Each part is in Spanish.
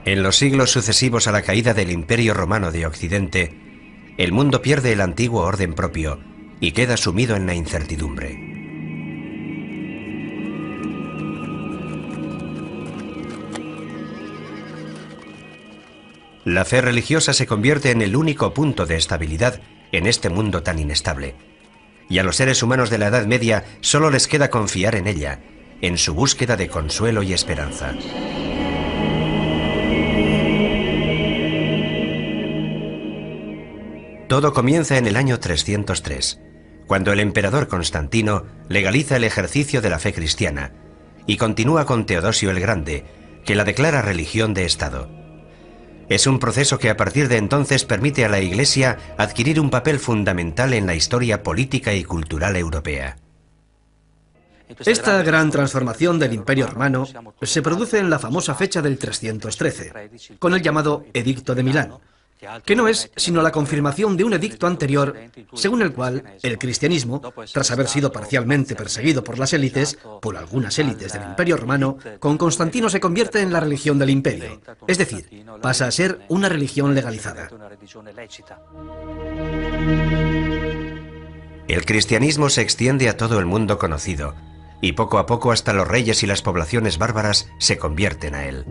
En los siglos sucesivos a la caída del Imperio Romano de Occidente, el mundo pierde el antiguo orden propio y queda sumido en la incertidumbre. La fe religiosa se convierte en el único punto de estabilidad en este mundo tan inestable. Y a los seres humanos de la Edad Media solo les queda confiar en ella, en su búsqueda de consuelo y esperanza. Todo comienza en el año 303, cuando el emperador Constantino legaliza el ejercicio de la fe cristiana y continúa con Teodosio el Grande, que la declara religión de Estado. Es un proceso que a partir de entonces permite a la Iglesia adquirir un papel fundamental en la historia política y cultural europea. Esta gran transformación del Imperio Romano se produce en la famosa fecha del 313, con el llamado Edicto de Milán, que no es sino la confirmación de un edicto anterior, según el cual el cristianismo, tras haber sido parcialmente perseguido por las élites, por algunas élites del Imperio Romano, con Constantino se convierte en la religión del imperio, es decir, pasa a ser una religión legalizada. El cristianismo se extiende a todo el mundo conocido, y poco a poco hasta los reyes y las poblaciones bárbaras se convierten a él.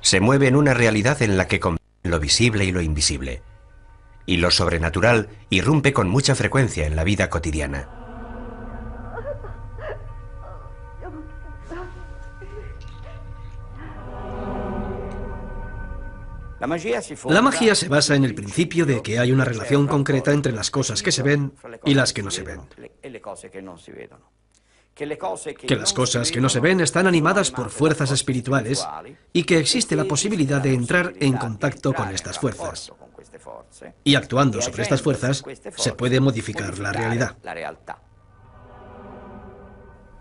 Se mueve en una realidad en la que conviven lo visible y lo invisible, y lo sobrenatural irrumpe con mucha frecuencia en la vida cotidiana. La magia se basa en el principio de que hay una relación concreta entre las cosas que se ven y las que no se ven. Que las cosas que no se ven están animadas por fuerzas espirituales y que existe la posibilidad de entrar en contacto con estas fuerzas. Y actuando sobre estas fuerzas se puede modificar la realidad.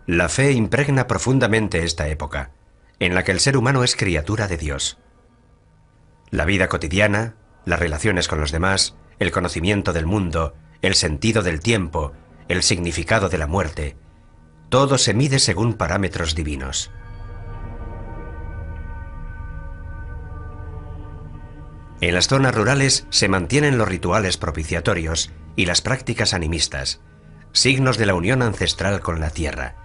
La fe impregna profundamente esta época, en la que el ser humano es criatura de Dios. La vida cotidiana, las relaciones con los demás, el conocimiento del mundo, el sentido del tiempo, el significado de la muerte, todo se mide según parámetros divinos. En las zonas rurales se mantienen los rituales propiciatorios y las prácticas animistas, signos de la unión ancestral con la tierra.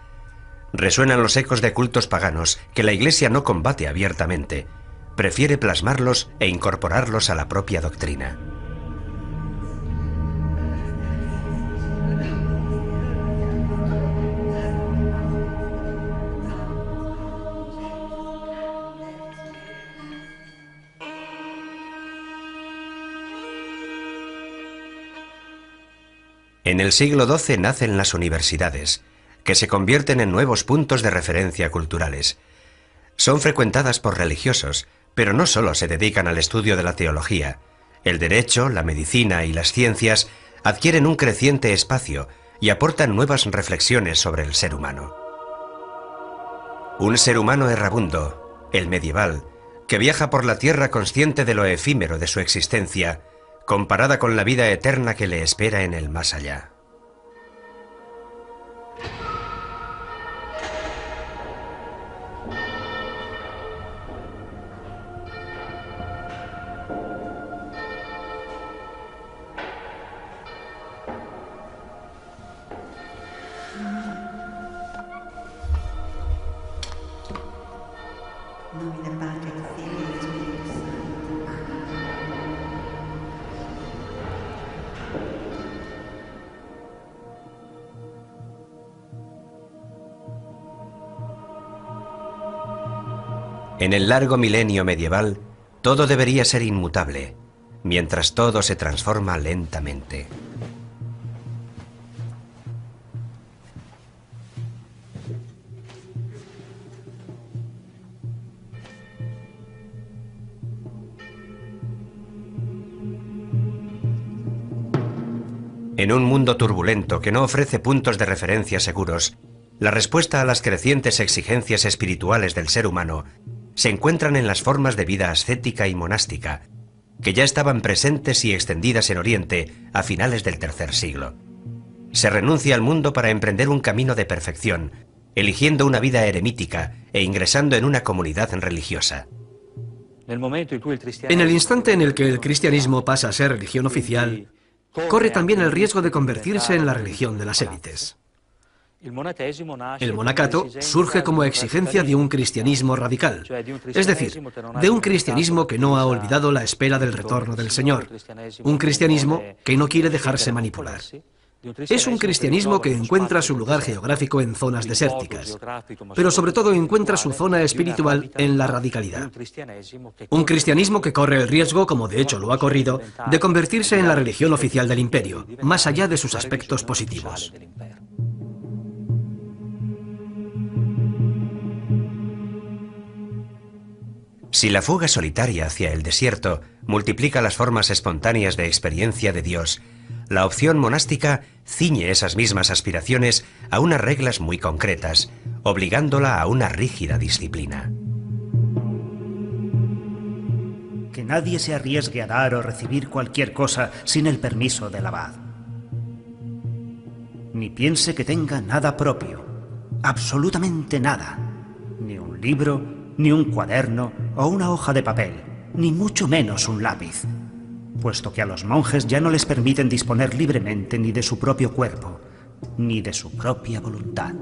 Resuenan los ecos de cultos paganos que la Iglesia no combate abiertamente, prefiere plasmarlos e incorporarlos a la propia doctrina. En el siglo XII nacen las universidades, que se convierten en nuevos puntos de referencia culturales. Son frecuentadas por religiosos, pero no solo se dedican al estudio de la teología. El derecho, la medicina y las ciencias adquieren un creciente espacio y aportan nuevas reflexiones sobre el ser humano. Un ser humano errabundo, el medieval, que viaja por la tierra consciente de lo efímero de su existencia, comparada con la vida eterna que le espera en el más allá. En el largo milenio medieval, todo debería ser inmutable, mientras todo se transforma lentamente. En un mundo turbulento que no ofrece puntos de referencia seguros, la respuesta a las crecientes exigencias espirituales del ser humano se encuentran en las formas de vida ascética y monástica, que ya estaban presentes y extendidas en Oriente a finales del tercer siglo. Se renuncia al mundo para emprender un camino de perfección, eligiendo una vida eremítica e ingresando en una comunidad religiosa. En el instante en el que el cristianismo pasa a ser religión oficial, corre también el riesgo de convertirse en la religión de las élites. El monacato surge como exigencia de un cristianismo radical, es decir, de un cristianismo que no ha olvidado la espera del retorno del Señor, un cristianismo que no quiere dejarse manipular. Es un cristianismo que encuentra su lugar geográfico en zonas desérticas, pero sobre todo encuentra su zona espiritual en la radicalidad. Un cristianismo que corre el riesgo, como de hecho lo ha corrido, de convertirse en la religión oficial del imperio, más allá de sus aspectos positivos. Si la fuga solitaria hacia el desierto multiplica las formas espontáneas de experiencia de Dios, la opción monástica ciñe esas mismas aspiraciones a unas reglas muy concretas, obligándola a una rígida disciplina. Que nadie se arriesgue a dar o recibir cualquier cosa sin el permiso del abad. Ni piense que tenga nada propio, absolutamente nada, ni un libro, ni un cuaderno o una hoja de papel, ni mucho menos un lápiz, puesto que a los monjes ya no les permiten disponer libremente ni de su propio cuerpo, ni de su propia voluntad.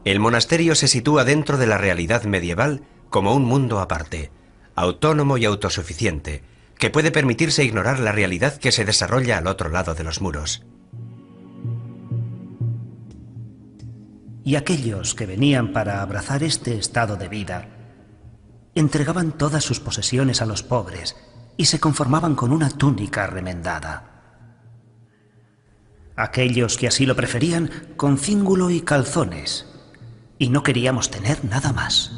El monasterio se sitúa dentro de la realidad medieval como un mundo aparte, autónomo y autosuficiente, que puede permitirse ignorar la realidad que se desarrolla al otro lado de los muros. Y aquellos que venían para abrazar este estado de vida entregaban todas sus posesiones a los pobres y se conformaban con una túnica remendada. Aquellos que así lo preferían, con cíngulo y calzones, y no queríamos tener nada más.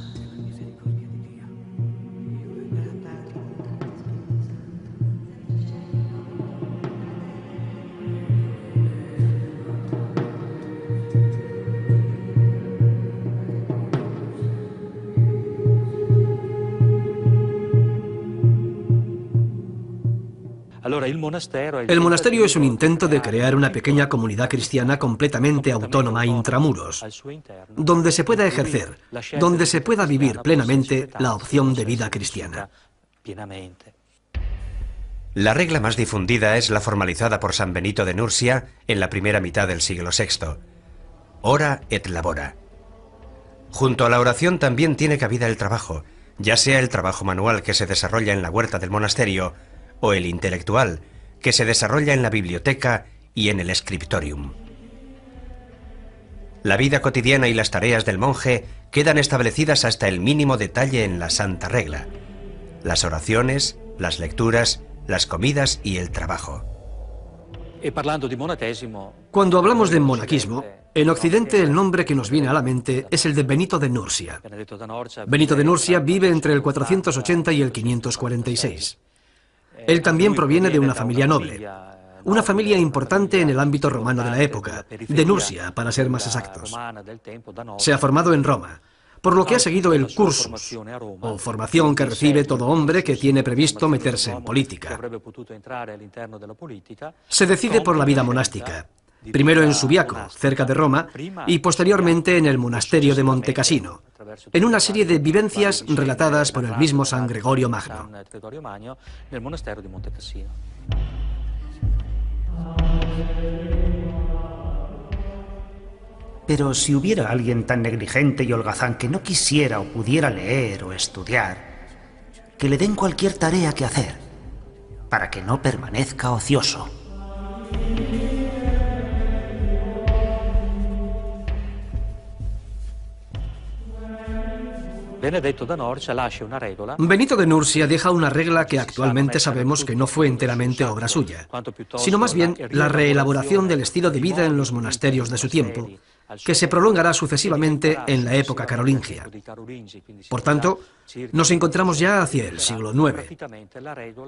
El monasterio es un intento de crear una pequeña comunidad cristiana completamente autónoma intramuros, donde se pueda ejercer, donde se pueda vivir plenamente la opción de vida cristiana. La regla más difundida es la formalizada por San Benito de Nursia en la primera mitad del siglo VI. Ora et labora. Junto a la oración también tiene cabida el trabajo, ya sea el trabajo manual que se desarrolla en la huerta del monasterio o el intelectual que se desarrolla en la biblioteca y en el scriptorium. La vida cotidiana y las tareas del monje quedan establecidas hasta el mínimo detalle en la Santa Regla: las oraciones, las lecturas, las comidas y el trabajo. Cuando hablamos de monaquismo, en Occidente el nombre que nos viene a la mente es el de Benito de Nursia. Benito de Nursia vive entre el 480 y el 546. Él también proviene de una familia noble, una familia importante en el ámbito romano de la época, de Nursia, para ser más exactos. Se ha formado en Roma, por lo que ha seguido el cursus, o formación que recibe todo hombre que tiene previsto meterse en política. Se decide por la vida monástica, primero en Subiaco, cerca de Roma, y posteriormente en el monasterio de Montecassino, en una serie de vivencias relatadas por el mismo San Gregorio Magno. Pero si hubiera alguien tan negligente y holgazán que no quisiera o pudiera leer o estudiar, que le den cualquier tarea que hacer, para que no permanezca ocioso. Benito de Nursia deja una regla que actualmente sabemos que no fue enteramente obra suya, sino más bien la reelaboración del estilo de vida en los monasterios de su tiempo, que se prolongará sucesivamente en la época carolingia. Por tanto, nos encontramos ya hacia el siglo IX.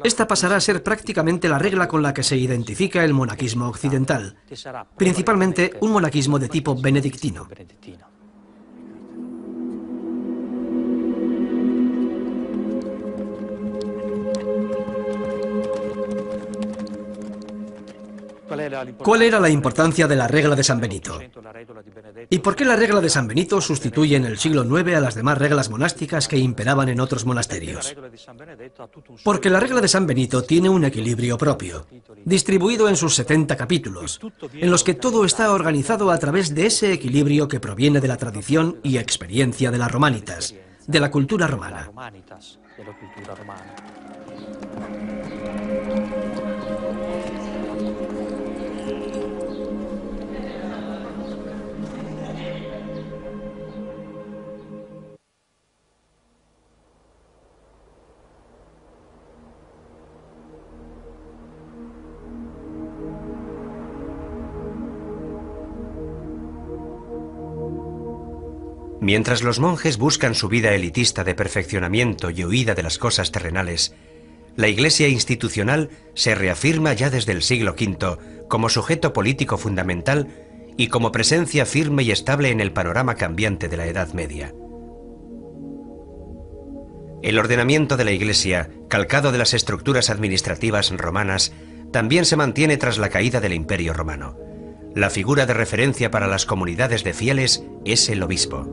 Esta pasará a ser prácticamente la regla con la que se identifica el monaquismo occidental, principalmente un monaquismo de tipo benedictino. ¿Cuál era la importancia de la regla de San Benito? ¿Y por qué la regla de San Benito sustituye en el siglo IX a las demás reglas monásticas que imperaban en otros monasterios? Porque la regla de San Benito tiene un equilibrio propio, distribuido en sus 70 capítulos, en los que todo está organizado a través de ese equilibrio que proviene de la tradición y experiencia de las romanitas, de la cultura romana. Mientras los monjes buscan su vida elitista de perfeccionamiento y huida de las cosas terrenales, la Iglesia institucional se reafirma ya desde el siglo V como sujeto político fundamental y como presencia firme y estable en el panorama cambiante de la Edad Media. El ordenamiento de la Iglesia, calcado de las estructuras administrativas romanas, también se mantiene tras la caída del Imperio Romano. La figura de referencia para las comunidades de fieles es el obispo.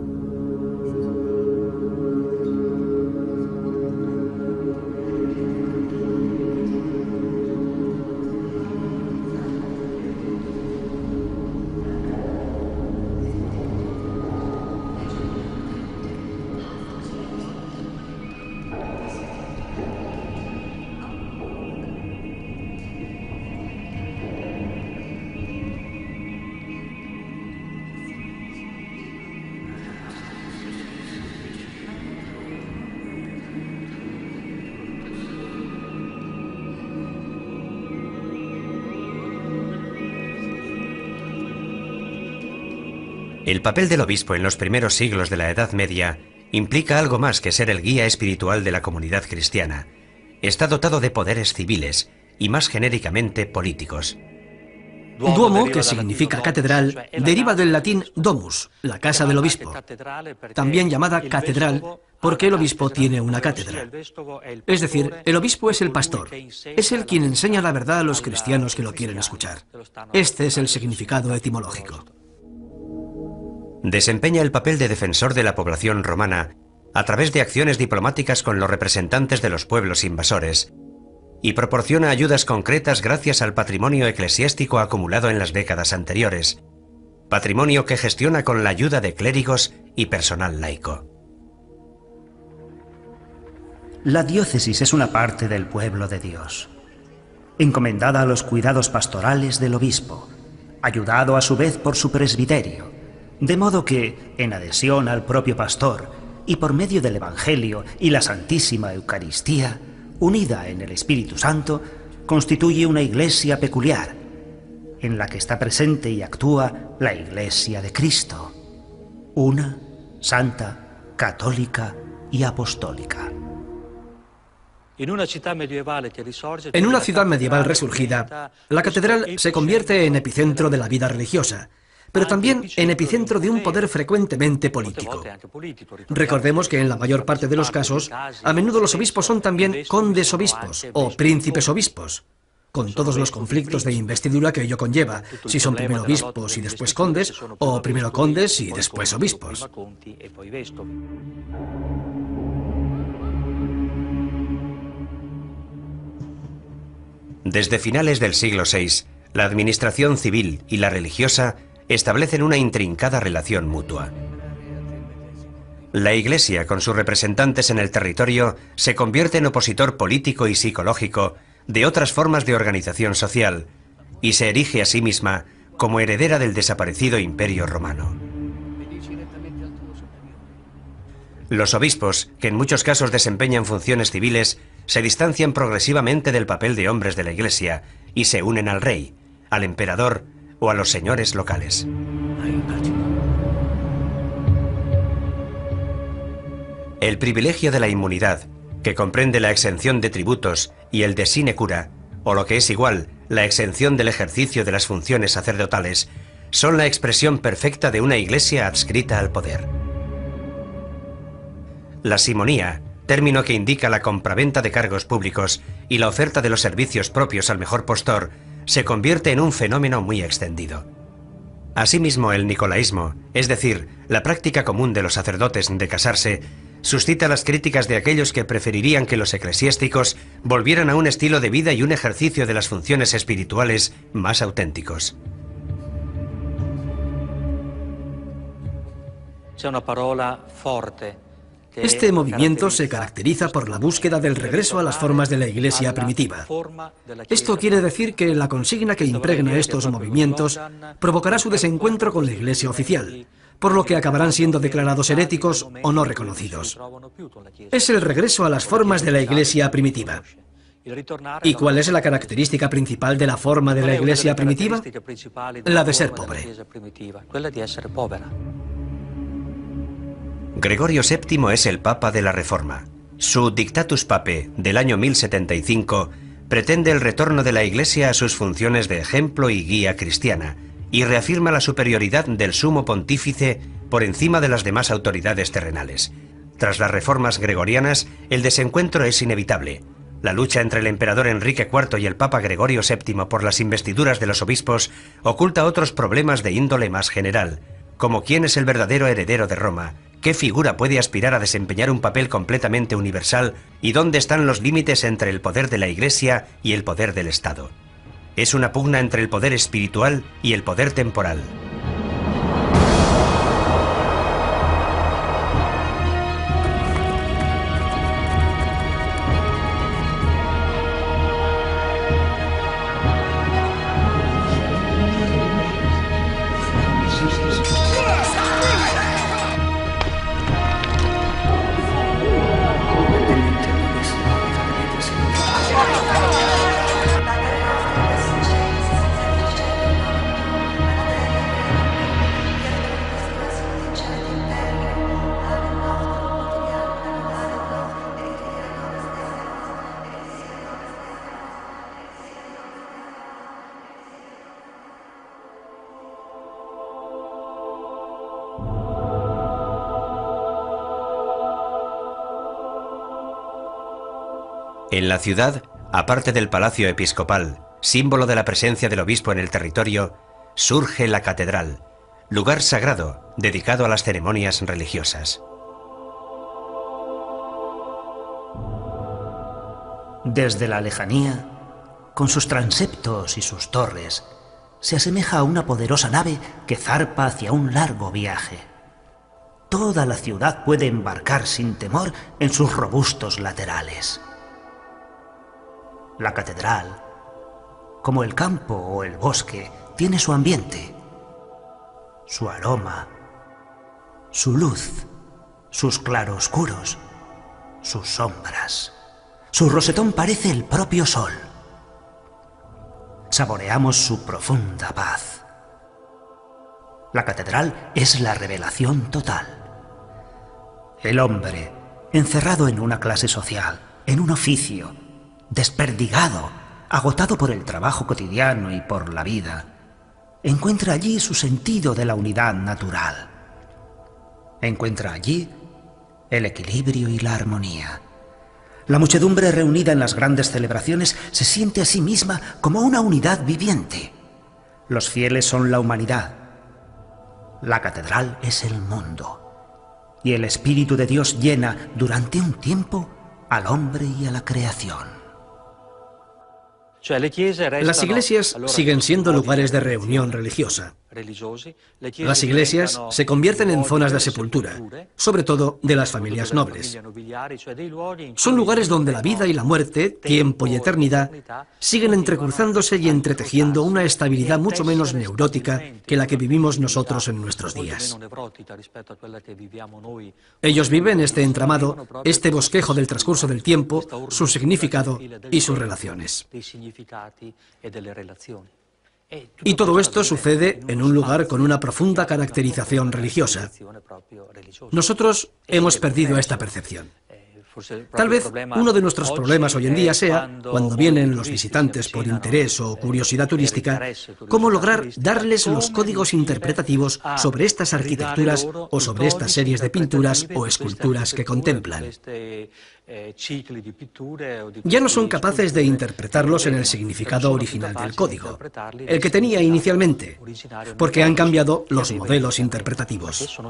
El papel del obispo en los primeros siglos de la Edad Media implica algo más que ser el guía espiritual de la comunidad cristiana. Está dotado de poderes civiles y más genéricamente políticos. Duomo, que significa catedral, deriva del latín domus, la casa del obispo, también llamada catedral porque el obispo tiene una cátedra. Es decir, el obispo es el pastor, es el quien enseña la verdad a los cristianos que lo quieren escuchar. Este es el significado etimológico. Desempeña el papel de defensor de la población romana a través de acciones diplomáticas con los representantes de los pueblos invasores y proporciona ayudas concretas gracias al patrimonio eclesiástico acumulado en las décadas anteriores, patrimonio que gestiona con la ayuda de clérigos y personal laico. La diócesis es una parte del pueblo de Dios, encomendada a los cuidados pastorales del obispo, ayudado a su vez por su presbiterio, de modo que, en adhesión al propio pastor y por medio del Evangelio y la Santísima Eucaristía, unida en el Espíritu Santo, constituye una iglesia peculiar, en la que está presente y actúa la Iglesia de Cristo, una, santa, católica y apostólica. En una ciudad medieval resurgida, la catedral se convierte en epicentro de la vida religiosa, pero también en epicentro de un poder frecuentemente político. Recordemos que en la mayor parte de los casos, a menudo los obispos son también condes obispos o príncipes obispos, con todos los conflictos de investidura que ello conlleva, si son primero obispos y después condes, o primero condes y después obispos. Desde finales del siglo VI, la administración civil y la religiosa establecen una intrincada relación mutua. La Iglesia, con sus representantes en el territorio, se convierte en opositor político y psicológico de otras formas de organización social y se erige a sí misma como heredera del desaparecido Imperio Romano. Los obispos, que en muchos casos desempeñan funciones civiles, se distancian progresivamente del papel de hombres de la Iglesia y se unen al rey, al emperador o a los señores locales. El privilegio de la inmunidad, que comprende la exención de tributos y el de sinecura, o lo que es igual, la exención del ejercicio de las funciones sacerdotales, son la expresión perfecta de una Iglesia adscrita al poder. La simonía, término que indica la compraventa de cargos públicos y la oferta de los servicios propios al mejor postor, se convierte en un fenómeno muy extendido. Asimismo, el nicolaísmo, es decir, la práctica común de los sacerdotes de casarse, suscita las críticas de aquellos que preferirían que los eclesiásticos volvieran a un estilo de vida y un ejercicio de las funciones espirituales más auténticos. Este movimiento se caracteriza por la búsqueda del regreso a las formas de la Iglesia primitiva. Esto quiere decir que la consigna que impregna estos movimientos provocará su desencuentro con la Iglesia oficial, por lo que acabarán siendo declarados heréticos o no reconocidos. Es el regreso a las formas de la Iglesia primitiva. ¿Y cuál es la característica principal de la forma de la Iglesia primitiva? La de ser pobre. Gregorio VII es el Papa de la Reforma. Su Dictatus Papae del año 1075 pretende el retorno de la Iglesia a sus funciones de ejemplo y guía cristiana y reafirma la superioridad del sumo pontífice por encima de las demás autoridades terrenales. Tras las reformas gregorianas, el desencuentro es inevitable. La lucha entre el emperador Enrique IV y el Papa Gregorio VII por las investiduras de los obispos oculta otros problemas de índole más general, como quién es el verdadero heredero de Roma, qué figura puede aspirar a desempeñar un papel completamente universal y dónde están los límites entre el poder de la Iglesia y el poder del Estado. Es una pugna entre el poder espiritual y el poder temporal. En la ciudad, aparte del palacio episcopal, símbolo de la presencia del obispo en el territorio, surge la catedral, lugar sagrado dedicado a las ceremonias religiosas. Desde la lejanía, con sus transeptos y sus torres, se asemeja a una poderosa nave que zarpa hacia un largo viaje. Toda la ciudad puede embarcar sin temor en sus robustos laterales. La catedral, como el campo o el bosque, tiene su ambiente, su aroma, su luz, sus claroscuros, sus sombras. Su rosetón parece el propio sol. Saboreamos su profunda paz. La catedral es la revelación total. El hombre, encerrado en una clase social, en un oficio, desperdigado, agotado por el trabajo cotidiano y por la vida, encuentra allí su sentido de la unidad natural. Encuentra allí el equilibrio y la armonía. La muchedumbre reunida en las grandes celebraciones se siente a sí misma como una unidad viviente. Los fieles son la humanidad. La catedral es el mundo. Y el Espíritu de Dios llena durante un tiempo al hombre y a la creación. Las iglesias siguen siendo lugares de reunión religiosa. Las iglesias se convierten en zonas de sepultura, sobre todo de las familias nobles. Son lugares donde la vida y la muerte, tiempo y eternidad, siguen entrecruzándose y entretejiendo una estabilidad mucho menos neurótica que la que vivimos nosotros en nuestros días. Ellos viven este entramado, este bosquejo del transcurso del tiempo, su significado y sus relaciones. Y todo esto sucede en un lugar con una profunda caracterización religiosa. Nosotros hemos perdido esta percepción. Tal vez uno de nuestros problemas hoy en día sea, cuando vienen los visitantes por interés o curiosidad turística, cómo lograr darles los códigos interpretativos sobre estas arquitecturas o sobre estas series de pinturas o esculturas que contemplan. Ya no son capaces de interpretarlos en el significado original del código, el que tenía inicialmente, porque han cambiado los modelos interpretativos.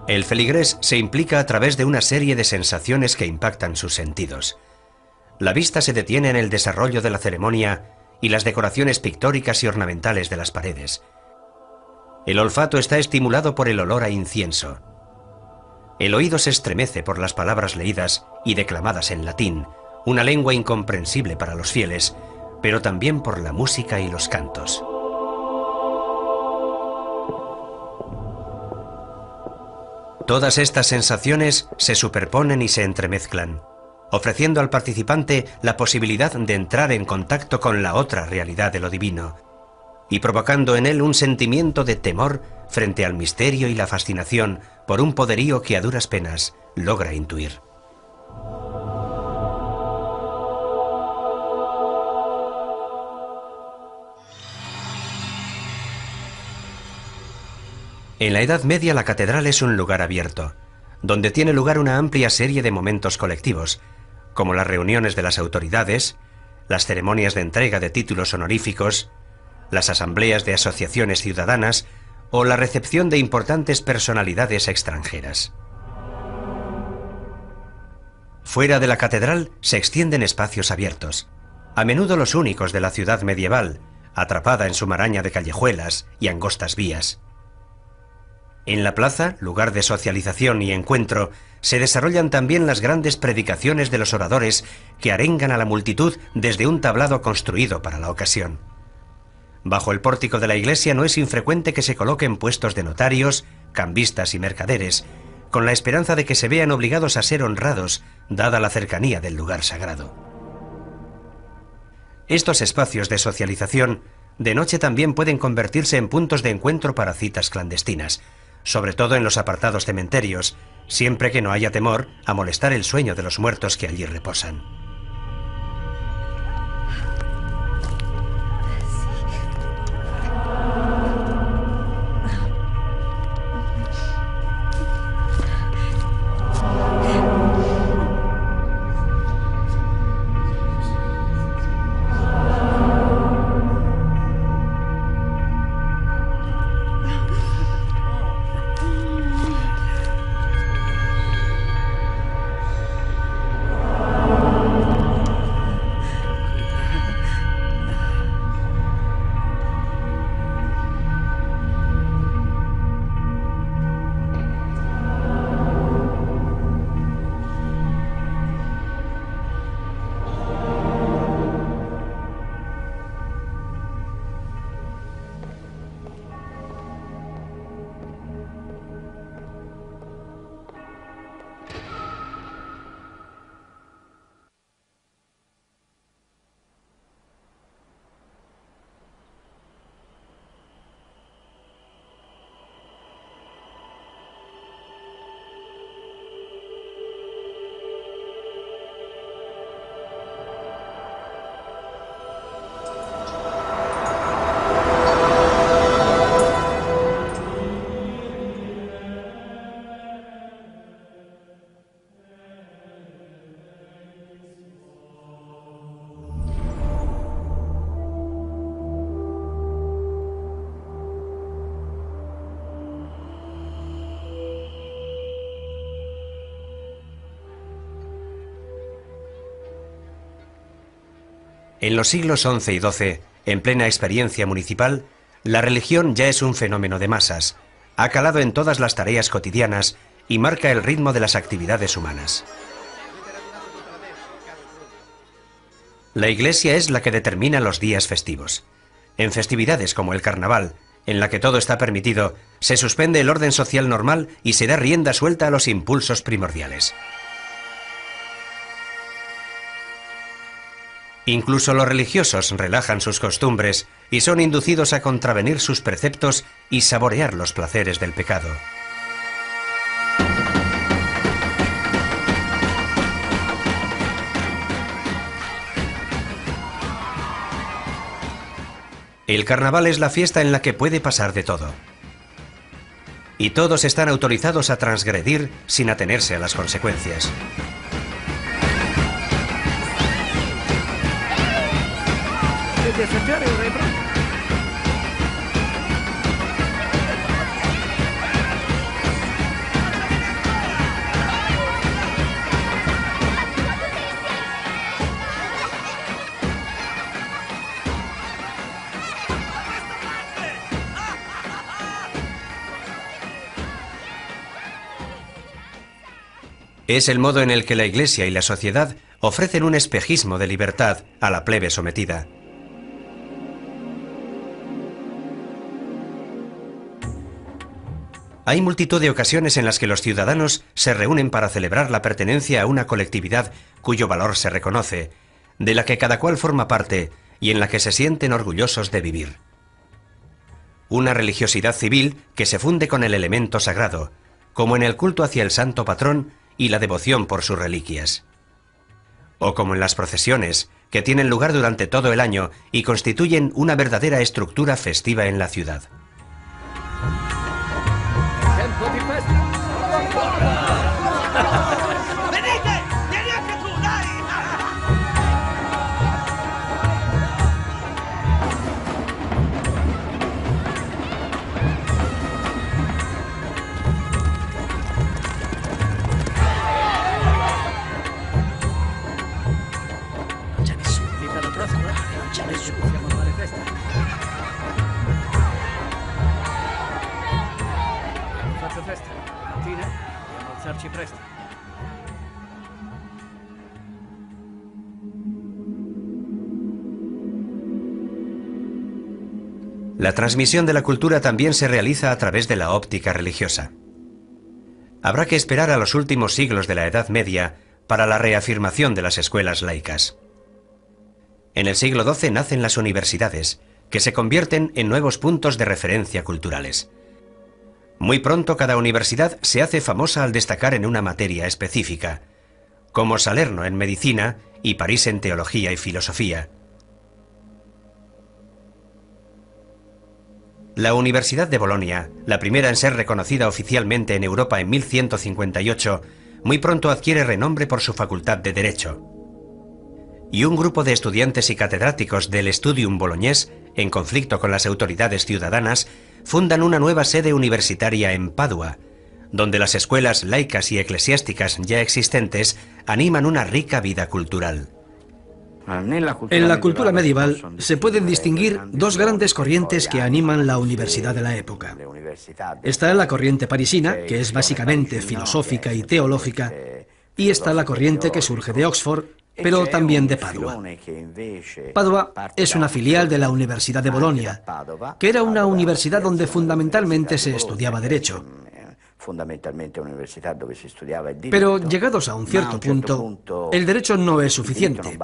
El feligrés se implica a través de una serie de sensaciones que impactan sus sentidos. La vista se detiene en el desarrollo de la ceremonia y las decoraciones pictóricas y ornamentales de las paredes. El olfato está estimulado por el olor a incienso. El oído se estremece por las palabras leídas y declamadas en latín, una lengua incomprensible para los fieles, pero también por la música y los cantos. Todas estas sensaciones se superponen y se entremezclan, ofreciendo al participante la posibilidad de entrar en contacto con la otra realidad de lo divino, y provocando en él un sentimiento de temor frente al misterio y la fascinación por un poderío que a duras penas logra intuir. En la Edad Media la catedral es un lugar abierto, donde tiene lugar una amplia serie de momentos colectivos, como las reuniones de las autoridades, las ceremonias de entrega de títulos honoríficos, las asambleas de asociaciones ciudadanas o la recepción de importantes personalidades extranjeras. Fuera de la catedral se extienden espacios abiertos, a menudo los únicos de la ciudad medieval, atrapada en su maraña de callejuelas y angostas vías. En la plaza, lugar de socialización y encuentro, se desarrollan también las grandes predicaciones de los oradores que arengan a la multitud desde un tablado construido para la ocasión. Bajo el pórtico de la iglesia no es infrecuente que se coloquen puestos de notarios, cambistas y mercaderes, con la esperanza de que se vean obligados a ser honrados, dada la cercanía del lugar sagrado. Estos espacios de socialización de noche también pueden convertirse en puntos de encuentro para citas clandestinas, sobre todo en los apartados cementerios, siempre que no haya temor a molestar el sueño de los muertos que allí reposan. En los siglos XI y XII, en plena experiencia municipal, la religión ya es un fenómeno de masas, ha calado en todas las tareas cotidianas y marca el ritmo de las actividades humanas. La Iglesia es la que determina los días festivos. En festividades como el Carnaval, en la que todo está permitido, se suspende el orden social normal y se da rienda suelta a los impulsos primordiales. Incluso los religiosos relajan sus costumbres y son inducidos a contravenir sus preceptos y saborear los placeres del pecado. El carnaval es la fiesta en la que puede pasar de todo. Y todos están autorizados a transgredir sin atenerse a las consecuencias. Es el modo en el que la Iglesia y la sociedad ofrecen un espejismo de libertad a la plebe sometida. Hay multitud de ocasiones en las que los ciudadanos se reúnen para celebrar la pertenencia a una colectividad cuyo valor se reconoce, de la que cada cual forma parte y en la que se sienten orgullosos de vivir. Una religiosidad civil que se funde con el elemento sagrado, como en el culto hacia el santo patrón y la devoción por sus reliquias. O como en las procesiones, que tienen lugar durante todo el año y constituyen una verdadera estructura festiva en la ciudad. La transmisión de la cultura también se realiza a través de la óptica religiosa. Habrá que esperar a los últimos siglos de la Edad Media para la reafirmación de las escuelas laicas. En el siglo XII nacen las universidades, que se convierten en nuevos puntos de referencia culturales. Muy pronto cada universidad se hace famosa al destacar en una materia específica, como Salerno en medicina y París en teología y filosofía. La Universidad de Bolonia, la primera en ser reconocida oficialmente en Europa en 1158, muy pronto adquiere renombre por su facultad de Derecho. Y un grupo de estudiantes y catedráticos del Studium Bolognés, en conflicto con las autoridades ciudadanas, fundan una nueva sede universitaria en Padua, donde las escuelas laicas y eclesiásticas ya existentes animan una rica vida cultural. En la cultura medieval se pueden distinguir dos grandes corrientes que animan la universidad de la época. Está la corriente parisina, que es básicamente filosófica y teológica, y está la corriente que surge de Oxford, pero también de Padua. Padua es una filial de la Universidad de Bolonia, que era una universidad donde fundamentalmente se estudiaba Derecho. Pero llegados a un cierto punto, el derecho no es suficiente.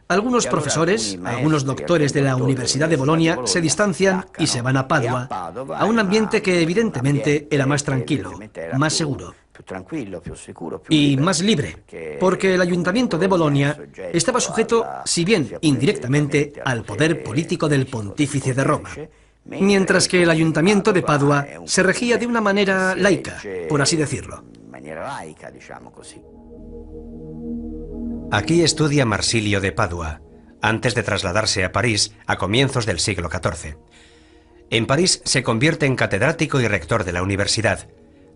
Algunos profesores, algunos doctores de la Universidad de Bolonia se distancian y se van a Padua, a un ambiente que evidentemente era más tranquilo, más seguro y más libre, porque el ayuntamiento de Bolonia estaba sujeto, si bien indirectamente, al poder político del pontífice de Roma, mientras que el ayuntamiento de Padua se regía de una manera laica, por así decirlo. Aquí estudia Marsilio de Padua, antes de trasladarse a París a comienzos del siglo XIV. En París se convierte en catedrático y rector de la universidad.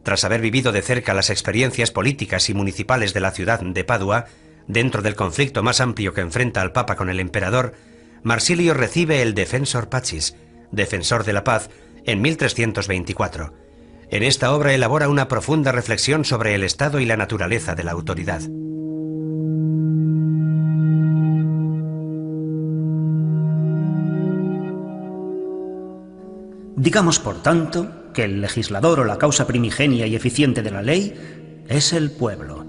Tras haber vivido de cerca las experiencias políticas y municipales de la ciudad de Padua, dentro del conflicto más amplio que enfrenta al Papa con el emperador, Marsilio recibe el Defensor Pacis, defensor de la paz, en 1324. En esta obra elabora una profunda reflexión sobre el estado y la naturaleza de la autoridad. Digamos, por tanto, que el legislador o la causa primigenia y eficiente de la ley es el pueblo.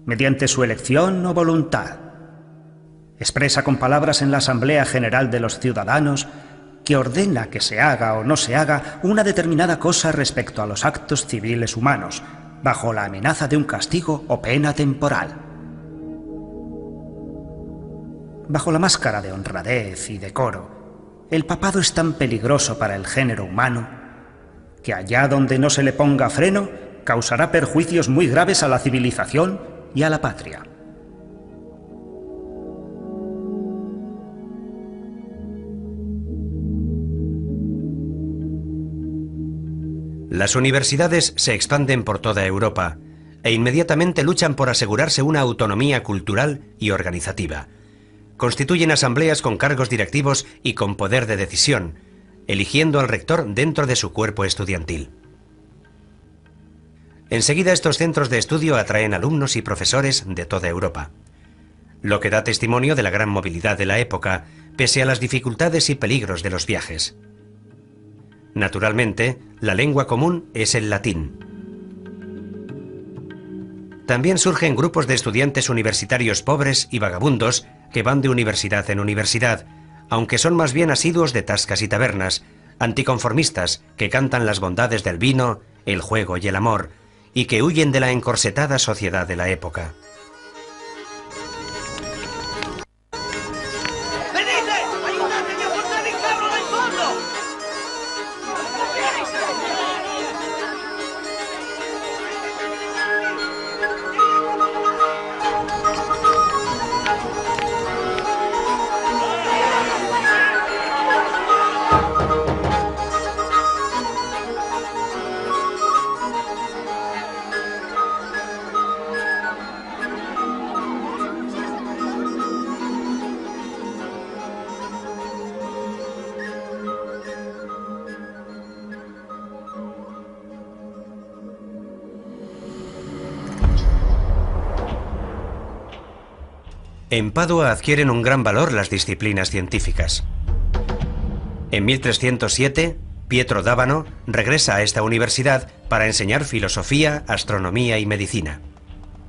Mediante su elección o voluntad, expresa con palabras en la Asamblea General de los Ciudadanos que ordena que se haga o no se haga una determinada cosa respecto a los actos civiles humanos, bajo la amenaza de un castigo o pena temporal. Bajo la máscara de honradez y decoro, el papado es tan peligroso para el género humano que allá donde no se le ponga freno, causará perjuicios muy graves a la civilización y a la patria. Las universidades se expanden por toda Europa e inmediatamente luchan por asegurarse una autonomía cultural y organizativa. Constituyen asambleas con cargos directivos y con poder de decisión, eligiendo al rector dentro de su cuerpo estudiantil. Enseguida estos centros de estudio atraen alumnos y profesores de toda Europa, lo que da testimonio de la gran movilidad de la época, pese a las dificultades y peligros de los viajes. Naturalmente, la lengua común es el latín. También surgen grupos de estudiantes universitarios pobres y vagabundos que van de universidad en universidad, aunque son más bien asiduos de tascas y tabernas, anticonformistas que cantan las bondades del vino, el juego y el amor, y que huyen de la encorsetada sociedad de la época. En Padua adquieren un gran valor las disciplinas científicas. En 1307, Pietro d'Abano regresa a esta universidad para enseñar filosofía, astronomía y medicina.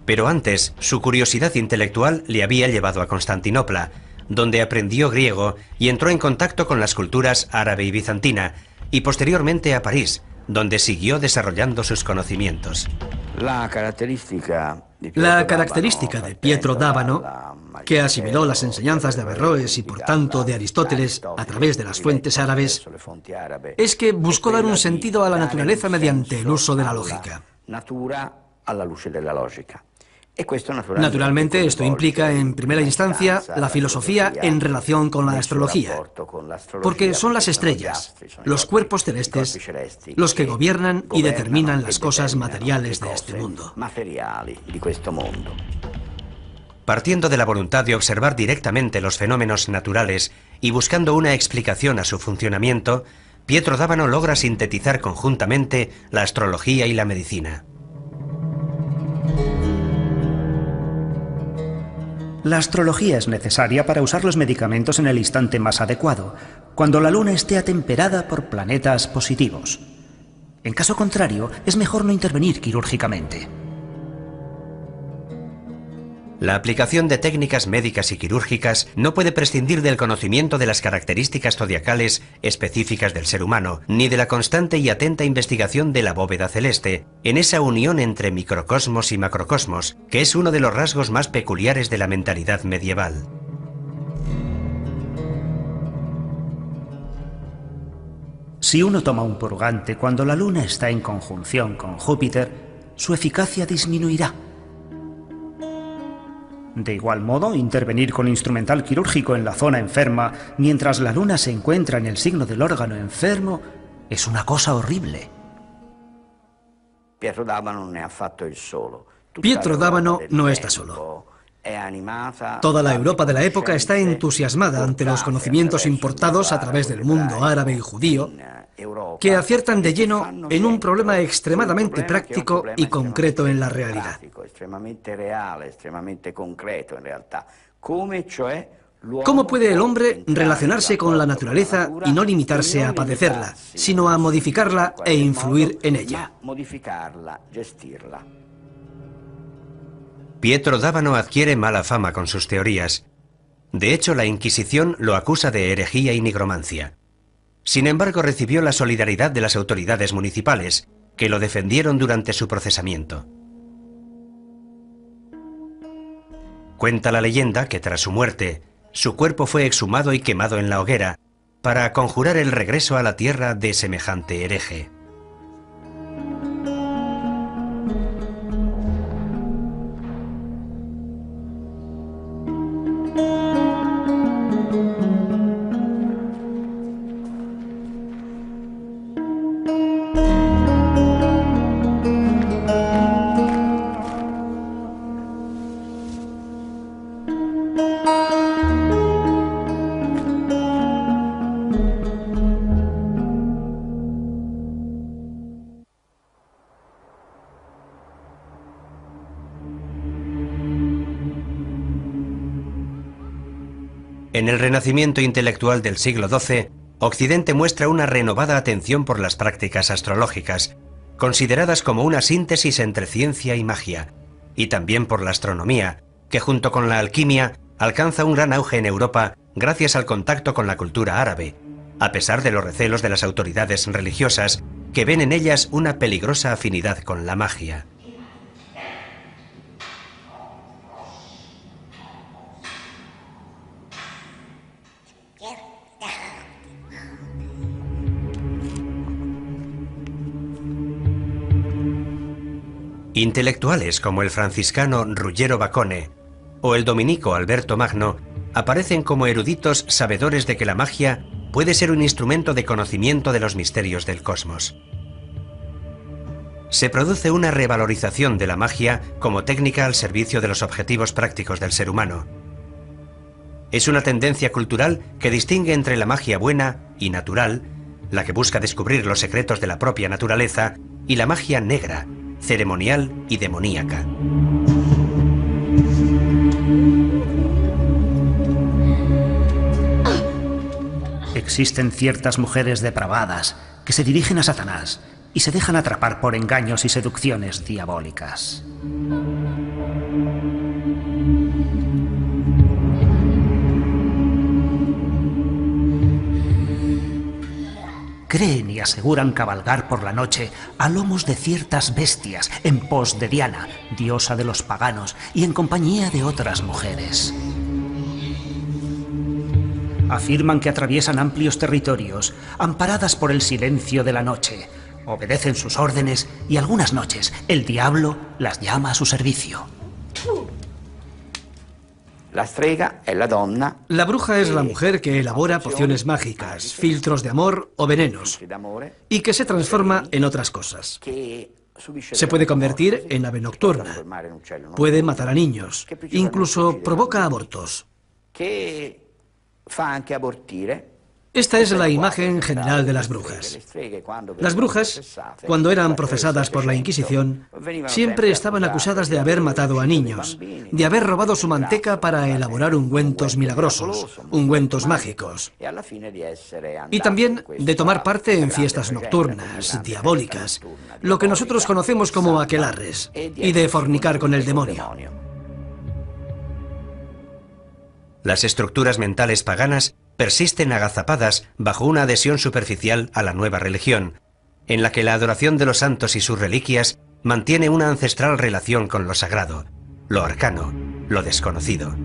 Pero antes, su curiosidad intelectual le había llevado a Constantinopla, donde aprendió griego y entró en contacto con las culturas árabe y bizantina, y posteriormente a París, donde siguió desarrollando sus conocimientos. La característica de Pietro d'Abano, que asimiló las enseñanzas de Averroes y por tanto de Aristóteles a través de las fuentes árabes, es que buscó dar un sentido a la naturaleza mediante el uso de la lógica. Naturalmente, esto implica, en primera instancia, la filosofía en relación con la astrología, porque son las estrellas, los cuerpos celestes, los que gobiernan y determinan las cosas materiales de este mundo. Partiendo de la voluntad de observar directamente los fenómenos naturales y buscando una explicación a su funcionamiento, Pietro d'Abano logra sintetizar conjuntamente la astrología y la medicina. La astrología es necesaria para usar los medicamentos en el instante más adecuado, cuando la luna esté atemperada por planetas positivos. En caso contrario, es mejor no intervenir quirúrgicamente. La aplicación de técnicas médicas y quirúrgicas no puede prescindir del conocimiento de las características zodiacales específicas del ser humano, ni de la constante y atenta investigación de la bóveda celeste, en esa unión entre microcosmos y macrocosmos, que es uno de los rasgos más peculiares de la mentalidad medieval. Si uno toma un purgante cuando la luna está en conjunción con Júpiter, su eficacia disminuirá. De igual modo, intervenir con instrumental quirúrgico en la zona enferma mientras la luna se encuentra en el signo del órgano enfermo es una cosa horrible. Pietro d'Abano non è affatto il solo. Pietro d'Abano no está solo. Toda la Europa de la época está entusiasmada ante los conocimientos importados a través del mundo árabe y judío, que aciertan de lleno en un problema extremadamente práctico y concreto en la realidad. ¿Cómo puede el hombre relacionarse con la naturaleza y no limitarse a padecerla, sino a modificarla e influir en ella? Pietro d'Abano adquiere mala fama con sus teorías. De hecho, la Inquisición lo acusa de herejía y nigromancia. Sin embargo, recibió la solidaridad de las autoridades municipales, que lo defendieron durante su procesamiento. Cuenta la leyenda que tras su muerte, su cuerpo fue exhumado y quemado en la hoguera, para conjurar el regreso a la tierra de semejante hereje. En el renacimiento intelectual del siglo XII, Occidente muestra una renovada atención por las prácticas astrológicas, consideradas como una síntesis entre ciencia y magia, y también por la astronomía, que junto con la alquimia alcanza un gran auge en Europa gracias al contacto con la cultura árabe, a pesar de los recelos de las autoridades religiosas, que ven en ellas una peligrosa afinidad con la magia. Intelectuales como el franciscano Ruggiero Bacone o el dominico Alberto Magno aparecen como eruditos sabedores de que la magia puede ser un instrumento de conocimiento de los misterios del cosmos. Se produce una revalorización de la magia como técnica al servicio de los objetivos prácticos del ser humano. Es una tendencia cultural que distingue entre la magia buena y natural, la que busca descubrir los secretos de la propia naturaleza, y la magia negra, ceremonial y demoníaca. Existen ciertas mujeres depravadas que se dirigen a Satanás y se dejan atrapar por engaños y seducciones diabólicas. Creen y aseguran cabalgar por la noche a lomos de ciertas bestias en pos de Diana, diosa de los paganos, y en compañía de otras mujeres. Afirman que atraviesan amplios territorios, amparadas por el silencio de la noche, obedecen sus órdenes y algunas noches el diablo las llama a su servicio. La bruja es la mujer que elabora pociones mágicas, filtros de amor o venenos, y que se transforma en otras cosas. Se puede convertir en ave nocturna, puede matar a niños, incluso provoca abortos. Esta es la imagen general de las brujas. Las brujas, cuando eran procesadas por la Inquisición, siempre estaban acusadas de haber matado a niños, de haber robado su manteca para elaborar ungüentos milagrosos, ungüentos mágicos, y también de tomar parte en fiestas nocturnas, diabólicas, lo que nosotros conocemos como aquelarres, y de fornicar con el demonio. Las estructuras mentales paganas persisten agazapadas bajo una adhesión superficial a la nueva religión, en la que la adoración de los santos y sus reliquias mantiene una ancestral relación con lo sagrado, lo arcano, lo desconocido.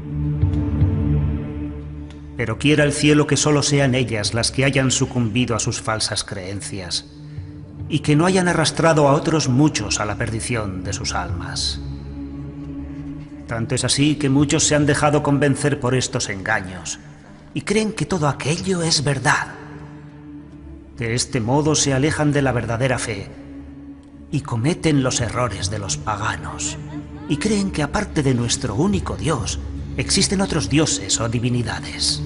Pero quiera el cielo que solo sean ellas las que hayan sucumbido a sus falsas creencias, y que no hayan arrastrado a otros muchos a la perdición de sus almas. Tanto es así que muchos se han dejado convencer por estos engaños, y creen que todo aquello es verdad. De este modo se alejan de la verdadera fe y cometen los errores de los paganos. y creen que aparte de nuestro único Dios, existen otros dioses o divinidades.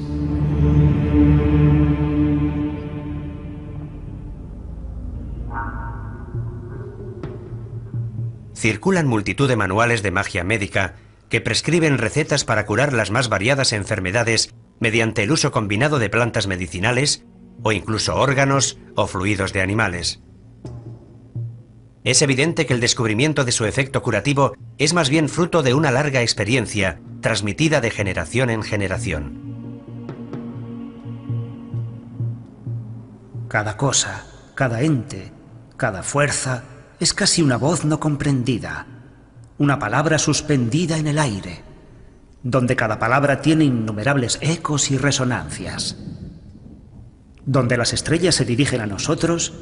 Circulan multitud de manuales de magia médica que prescriben recetas para curar las más variadas enfermedades mediante el uso combinado de plantas medicinales o incluso órganos o fluidos de animales. Es evidente que el descubrimiento de su efecto curativo es más bien fruto de una larga experiencia transmitida de generación en generación. Cada cosa, cada ente, cada fuerza es casi una voz no comprendida, una palabra suspendida en el aire, donde cada palabra tiene innumerables ecos y resonancias, donde las estrellas se dirigen a nosotros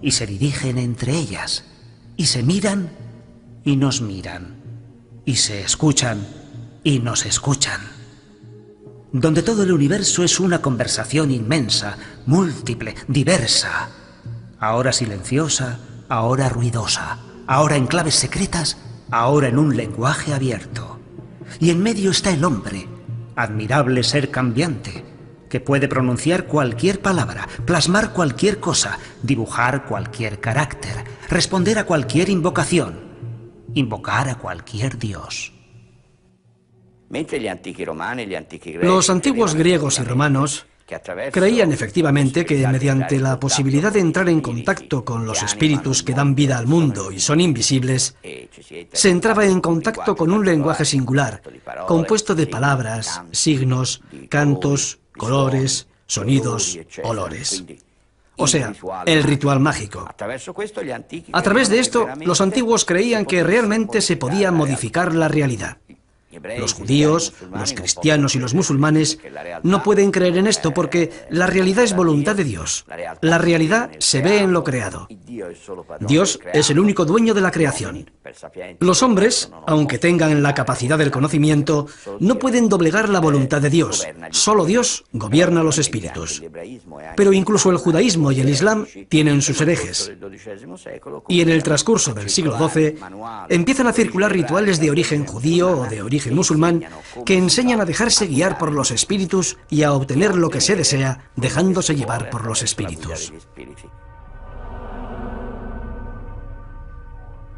y se dirigen entre ellas, y se miran y nos miran, y se escuchan y nos escuchan, donde todo el universo es una conversación inmensa, múltiple, diversa, ahora silenciosa, ahora ruidosa, ahora en claves secretas, ahora en un lenguaje abierto. Y en medio está el hombre, admirable ser cambiante, que puede pronunciar cualquier palabra, plasmar cualquier cosa, dibujar cualquier carácter, responder a cualquier invocación, invocar a cualquier dios. Los antiguos griegos y romanos creían efectivamente que mediante la posibilidad de entrar en contacto con los espíritus que dan vida al mundo y son invisibles, se entraba en contacto con un lenguaje singular, compuesto de palabras, signos, cantos, colores, sonidos, olores. O sea, el ritual mágico. A través de esto, los antiguos creían que realmente se podía modificar la realidad. Los judíos, los cristianos y los musulmanes no pueden creer en esto porque la realidad es voluntad de Dios. La realidad se ve en lo creado. Dios es el único dueño de la creación. Los hombres, aunque tengan la capacidad del conocimiento, no pueden doblegar la voluntad de Dios. Solo Dios gobierna los espíritus. Pero incluso el judaísmo y el islam tienen sus herejes. Y en el transcurso del siglo XII empiezan a circular rituales de origen judío o de origen musulmán que enseñan a dejarse guiar por los espíritus y a obtener lo que se desea dejándose llevar por los espíritus.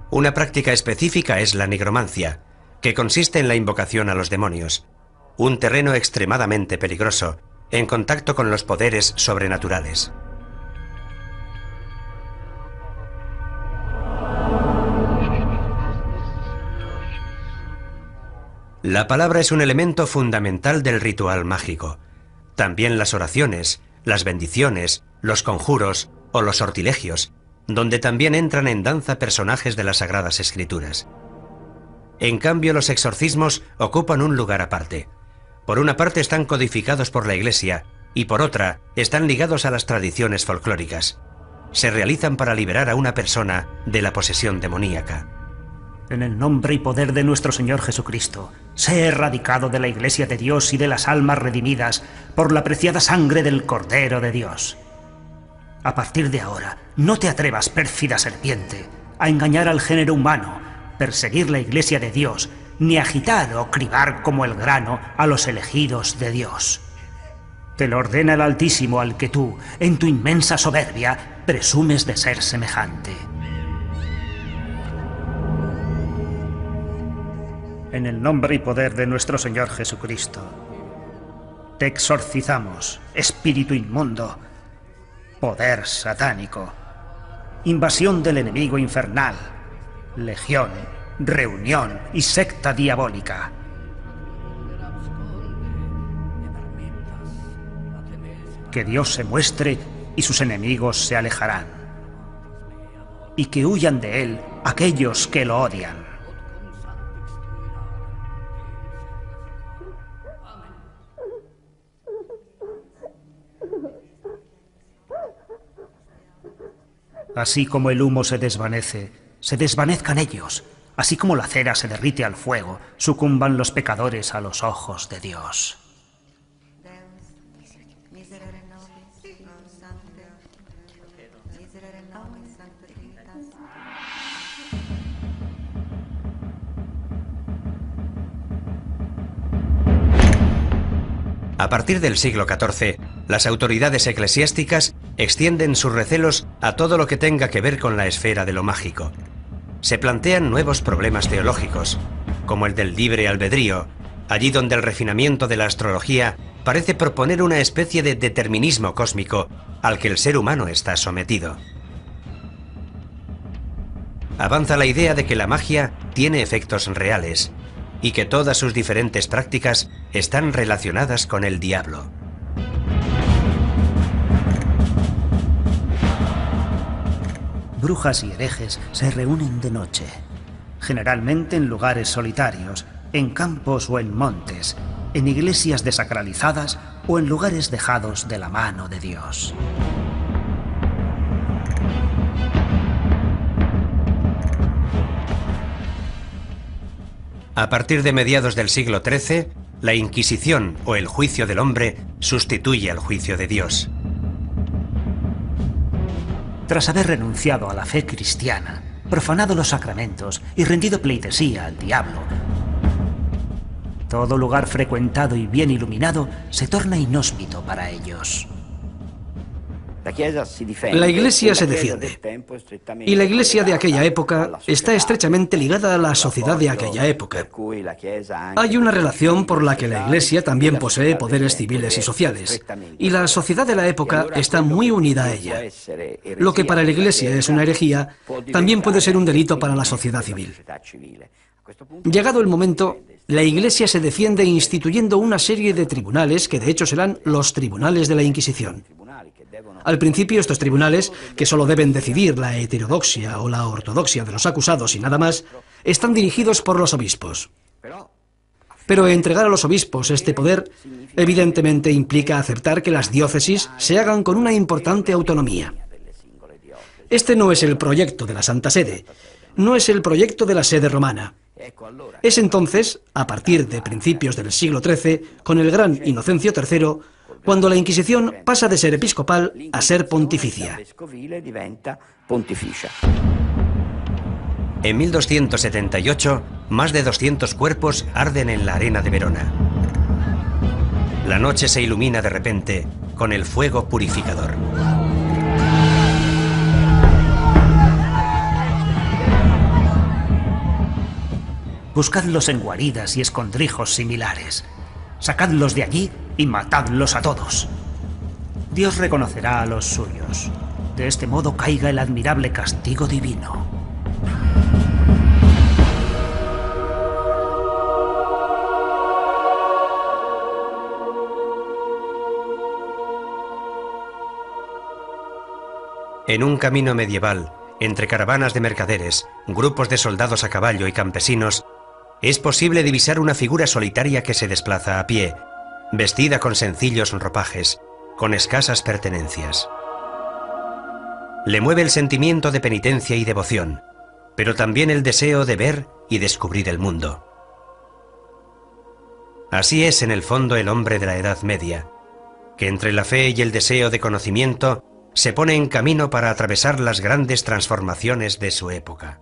Una práctica específica es la nigromancia, que consiste en la invocación a los demonios, un terreno extremadamente peligroso, en contacto con los poderes sobrenaturales. La palabra es un elemento fundamental del ritual mágico. También las oraciones, las bendiciones, los conjuros o los sortilegios, donde también entran en danza personajes de las Sagradas Escrituras. En cambio, los exorcismos ocupan un lugar aparte. Por una parte están codificados por la Iglesia y por otra están ligados a las tradiciones folclóricas. Se realizan para liberar a una persona de la posesión demoníaca. En el nombre y poder de nuestro Señor Jesucristo, sé erradicado de la Iglesia de Dios y de las almas redimidas por la preciada sangre del Cordero de Dios. A partir de ahora, no te atrevas, pérfida serpiente, a engañar al género humano, perseguir la Iglesia de Dios, ni agitar o cribar como el grano a los elegidos de Dios. Te lo ordena el Altísimo al que tú, en tu inmensa soberbia, presumes de ser semejante. En el nombre y poder de nuestro Señor Jesucristo, te exorcizamos, espíritu inmundo, poder satánico, invasión del enemigo infernal, legión, reunión y secta diabólica. Que Dios se muestre y sus enemigos se alejarán, y que huyan de él aquellos que lo odian. Así como el humo se desvanezcan ellos. Así como la cera se derrite al fuego, sucumban los pecadores a los ojos de Dios. A partir del siglo XIV, las autoridades eclesiásticas extienden sus recelos a todo lo que tenga que ver con la esfera de lo mágico. Se plantean nuevos problemas teológicos, como el del libre albedrío, allí donde el refinamiento de la astrología parece proponer una especie de determinismo cósmico al que el ser humano está sometido. Avanza la idea de que la magia tiene efectos reales y que todas sus diferentes prácticas están relacionadas con el diablo. Brujas y herejes se reúnen de noche, generalmente en lugares solitarios, en campos o en montes, en iglesias desacralizadas o en lugares dejados de la mano de Dios. A partir de mediados del siglo XIII, la Inquisición o el juicio del hombre sustituye al juicio de Dios. Tras haber renunciado a la fe cristiana, profanado los sacramentos y rendido pleitesía al diablo, todo lugar frecuentado y bien iluminado se torna inhóspito para ellos. La Iglesia se defiende, y la Iglesia de aquella época está estrechamente ligada a la sociedad de aquella época. Hay una relación por la que la Iglesia también posee poderes civiles y sociales, y la sociedad de la época está muy unida a ella. Lo que para la Iglesia es una herejía, también puede ser un delito para la sociedad civil. Llegado el momento, la Iglesia se defiende instituyendo una serie de tribunales que de hecho serán los tribunales de la Inquisición. Al principio estos tribunales, que solo deben decidir la heterodoxia o la ortodoxia de los acusados y nada más, están dirigidos por los obispos. Pero entregar a los obispos este poder evidentemente implica aceptar que las diócesis se hagan con una importante autonomía. Este no es el proyecto de la Santa Sede, no es el proyecto de la sede romana. Es entonces, a partir de principios del siglo XIII, con el gran Inocencio III, cuando la Inquisición pasa de ser episcopal a ser pontificia. En 1278, más de 200 cuerpos arden en la arena de Verona. La noche se ilumina de repente con el fuego purificador. Buscadlos en guaridas y escondrijos similares. Sacadlos de allí y matadlos a todos. Dios reconocerá a los suyos. De este modo caiga el admirable castigo divino. En un camino medieval, entre caravanas de mercaderes, grupos de soldados a caballo y campesinos, es posible divisar una figura solitaria que se desplaza a pie, vestida con sencillos ropajes, con escasas pertenencias. Le mueve el sentimiento de penitencia y devoción, pero también el deseo de ver y descubrir el mundo. Así es en el fondo el hombre de la Edad Media, que entre la fe y el deseo de conocimiento se pone en camino para atravesar las grandes transformaciones de su época.